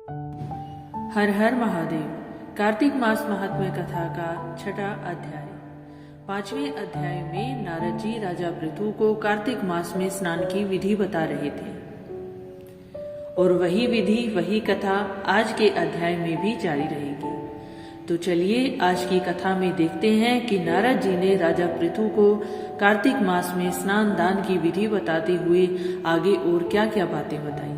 हर हर महादेव। कार्तिक मास महात्म्य कथा का छठा अध्याय। 5वें अध्याय में नारद जी राजा पृथु को कार्तिक मास में स्नान की विधि बता रहे थे और वही विधि वही कथा आज के अध्याय में भी जारी रहेगी। तो चलिए आज की कथा में देखते हैं कि नारद जी ने राजा पृथु को कार्तिक मास में स्नान दान की विधि बताते हुए आगे और क्या क्या बातें बताई।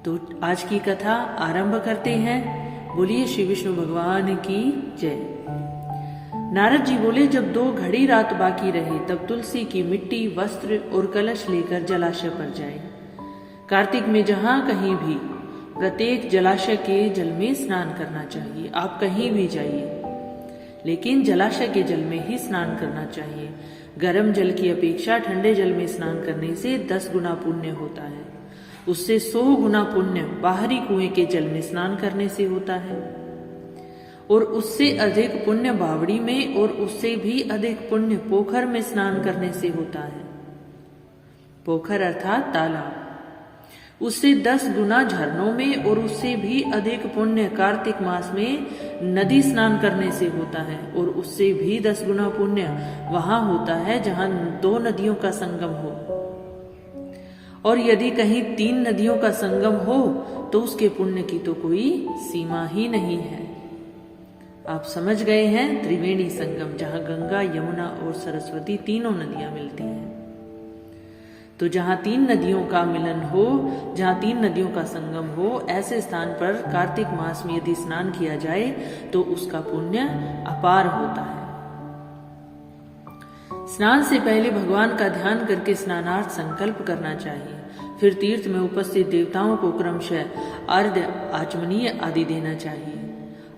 तो आज की कथा आरंभ करते हैं। बोलिए श्री विष्णु भगवान की जय। नारद जी बोले, जब 2 घड़ी रात बाकी रहे तब तुलसी की मिट्टी, वस्त्र और कलश लेकर जलाशय पर जाए। कार्तिक में जहां कहीं भी प्रत्येक जलाशय के जल में स्नान करना चाहिए। आप कहीं भी जाइए लेकिन जलाशय के जल में ही स्नान करना चाहिए। गर्म जल की अपेक्षा ठंडे जल में स्नान करने से 10 गुना पुण्य होता है। उससे 100 गुना पुण्य बाहरी कुएं के जल में स्नान करने से होता है और उससे अधिक पुण्य बावड़ी में और उससे भी अधिक पुण्य पोखर में स्नान करने से होता है। पोखर अर्थात तालाब। उससे 10 गुना झरनों में और उससे भी अधिक पुण्य कार्तिक मास में नदी स्नान करने से होता है और उससे भी 10 गुना पुण्य वहां होता है जहां 2 नदियों का संगम हो। और यदि कहीं 3 नदियों का संगम हो तो उसके पुण्य की तो कोई सीमा ही नहीं है। आप समझ गए हैं, त्रिवेणी संगम, जहां गंगा, यमुना और सरस्वती तीनों नदियां मिलती हैं। तो जहां 3 नदियों का मिलन हो, जहां 3 नदियों का संगम हो, ऐसे स्थान पर कार्तिक मास में यदि स्नान किया जाए तो उसका पुण्य अपार होता है। स्नान से पहले भगवान का ध्यान करके स्नानार्थ संकल्प करना चाहिए। फिर तीर्थ में उपस्थित देवताओं को क्रमशः अर्घ्य, आचमनीय आदि देना चाहिए।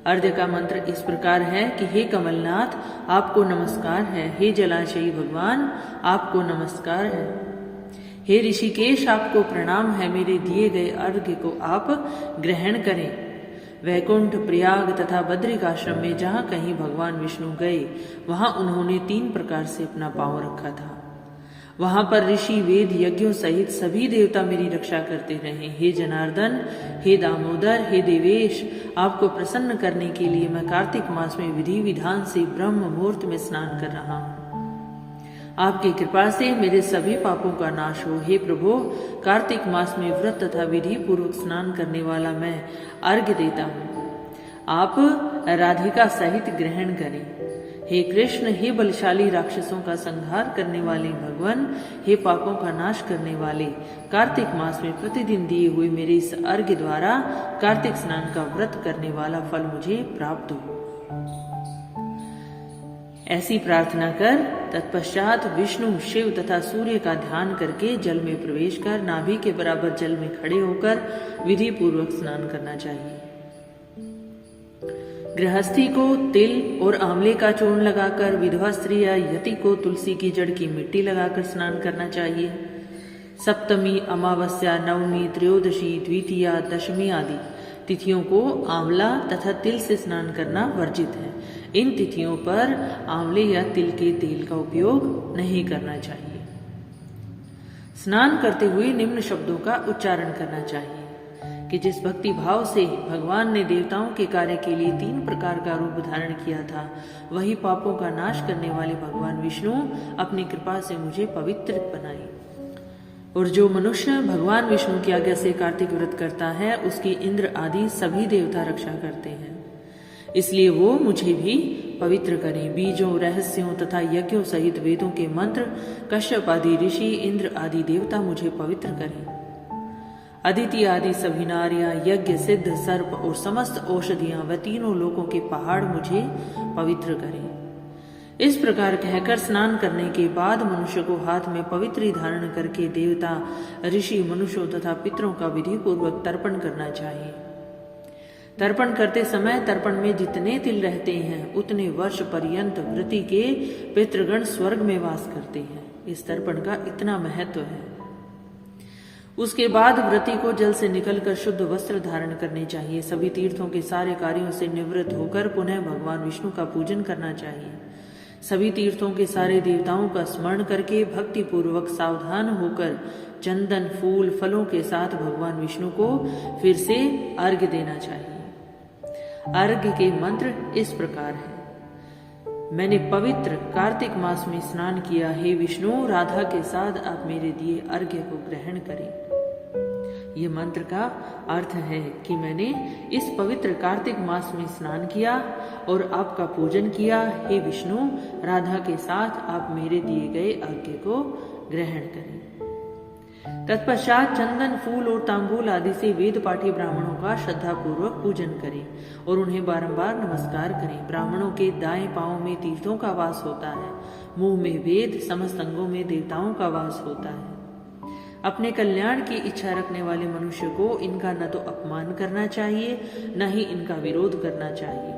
अर्घ्य का मंत्र इस प्रकार है कि हे कमलनाथ आपको नमस्कार है, हे जलाशयी भगवान आपको नमस्कार है, हे ऋषिकेश आपको प्रणाम है, मेरे दिए गए अर्घ्य को आप ग्रहण करें। वैकुंठ, प्रयाग तथा बद्रिकाश्रम में जहां कहीं भगवान विष्णु गए वहां उन्होंने 3 प्रकार से अपना पांव रखा था। वहां पर ऋषि, वेद, यज्ञों सहित सभी देवता मेरी रक्षा करते रहे। हे जनार्दन, हे दामोदर, हे देवेश, आपको प्रसन्न करने के लिए मैं कार्तिक मास में विधि विधान से ब्रह्म मुहूर्त में स्नान कर रहा हूं। आपकी कृपा से मेरे सभी पापों का नाश हो। हे प्रभु, कार्तिक मास में व्रत तथा विधि पूर्वक स्नान करने वाला मैं अर्घ्य देता हूँ। आप राधिका सहित ग्रहण करें। हे कृष्ण, हे बलशाली राक्षसों का संहार करने वाले भगवान, हे पापों का नाश करने वाले, कार्तिक मास में प्रतिदिन दिए हुए मेरे इस अर्घ्य द्वारा कार्तिक स्नान का व्रत करने वाला फल मुझे प्राप्त हो। ऐसी प्रार्थना कर तत्पश्चात विष्णु, शिव तथा सूर्य का ध्यान करके जल में प्रवेश कर नाभि के बराबर जल में खड़े होकर विधि पूर्वक स्नान करना चाहिए। गृहस्थी को तिल और आंवले का चूर्ण लगाकर, विधवा स्त्री या यति को तुलसी की जड़ की मिट्टी लगाकर स्नान करना चाहिए। सप्तमी, अमावस्या, नवमी, त्रयोदशी, द्वितीया, दशमी आदि तिथियों को आंवला तथा तिल से स्नान करना वर्जित है। इन तिथियों पर आंवले या तिल के तेल का उपयोग नहीं करना चाहिए। स्नान करते हुए निम्न शब्दों का उच्चारण करना चाहिए कि जिस भक्ति भाव से भगवान ने देवताओं के कार्य के लिए 3 प्रकार का रूप धारण किया था, वही पापों का नाश करने वाले भगवान विष्णु अपनी कृपा से मुझे पवित्र बनाए। और जो मनुष्य भगवान विष्णु की आज्ञा से कार्तिक व्रत करता है उसकी इंद्र आदि सभी देवता रक्षा करते हैं। इसलिए वो मुझे भी पवित्र करें। बीजों, रहस्यों तथा यज्ञों सहित वेदों के मंत्र, कश्यप आदि ऋषि, इंद्र आदि देवता मुझे पवित्र करें। अदिति आदि सभी नारियां, यज्ञ, सिद्ध, सर्प और समस्त औषधियां व तीनों लोकों के पहाड़ मुझे पवित्र करें। इस प्रकार कहकर स्नान करने के बाद मनुष्य को हाथ में पवित्री धारण करके देवता, ऋषि, मनुष्यों तथा पितरों का विधि पूर्वक तर्पण करना चाहिए। तर्पण करते समय तर्पण में जितने तिल रहते हैं उतने वर्ष पर्यंत व्रती के पितृगण स्वर्ग में वास करते हैं। इस तर्पण का इतना महत्व है। उसके बाद व्रती को जल से निकलकर शुद्ध वस्त्र धारण करने चाहिए। सभी तीर्थों के सारे कार्यों से निवृत्त होकर पुनः भगवान विष्णु का पूजन करना चाहिए। सभी तीर्थों के सारे देवताओं का स्मरण करके भक्ति पूर्वक सावधान होकर चंदन, फूल, फलों के साथ भगवान विष्णु को फिर से अर्घ्य देना चाहिए। अर्घ्य के मंत्र इस प्रकार है। मैंने पवित्र कार्तिक मास में स्नान किया, हे विष्णु, राधा के साथ आप मेरे दिए अर्घ्य को ग्रहण करें। ये मंत्र का अर्थ है कि मैंने इस पवित्र कार्तिक मास में स्नान किया और आपका पूजन किया। हे विष्णु, राधा के साथ आप मेरे दिए गए अर्घ्य को ग्रहण करें। तत्पश्चात चंदन, फूल और तांबूल आदि से वेद पाठी ब्राह्मणों का श्रद्धापूर्वक पूजन करें और उन्हें बारंबार नमस्कार करें। ब्राह्मणों के दाएं पांव में तीर्थों का वास होता है, मुंह में वेद, समस्त अंगों में देवताओं का वास होता है। अपने कल्याण की इच्छा रखने वाले मनुष्य को इनका न तो अपमान करना चाहिए, न ही इनका विरोध करना चाहिए।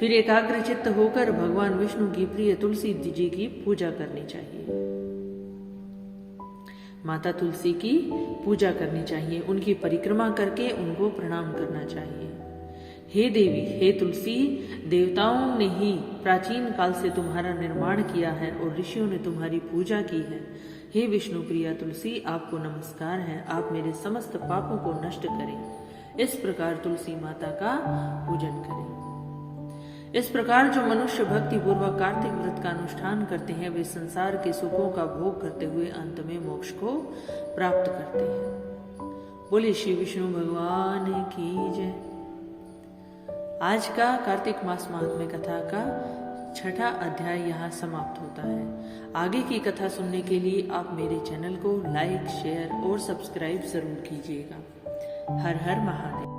फिर एकाग्र चित्त होकर भगवान विष्णु की प्रिय तुलसी जी की पूजा करनी चाहिए। माता तुलसी की पूजा करनी चाहिए, उनकी परिक्रमा करके उनको प्रणाम करना चाहिए। हे देवी, हे तुलसी, देवताओं ने ही प्राचीन काल से तुम्हारा निर्माण किया है और ऋषियों ने तुम्हारी पूजा की है। हे विष्णु प्रिया तुलसी, आपको नमस्कार है, आप मेरे समस्त पापों को नष्ट करें। इस प्रकार तुलसी माता का पूजन करें। इस प्रकार जो मनुष्य भक्ति पूर्वक कार्तिक व्रत का अनुष्ठान करते हैं, वे संसार के सुखों का भोग करते हुए अंत में मोक्ष को प्राप्त करते हैं। बोले श्री विष्णु भगवान की जय। आज का कार्तिक मास महात्म्य कथा का 6ठा अध्याय यहाँ समाप्त होता है। आगे की कथा सुनने के लिए आप मेरे चैनल को लाइक, शेयर और सब्सक्राइब जरूर कीजिएगा। हर हर महादेव।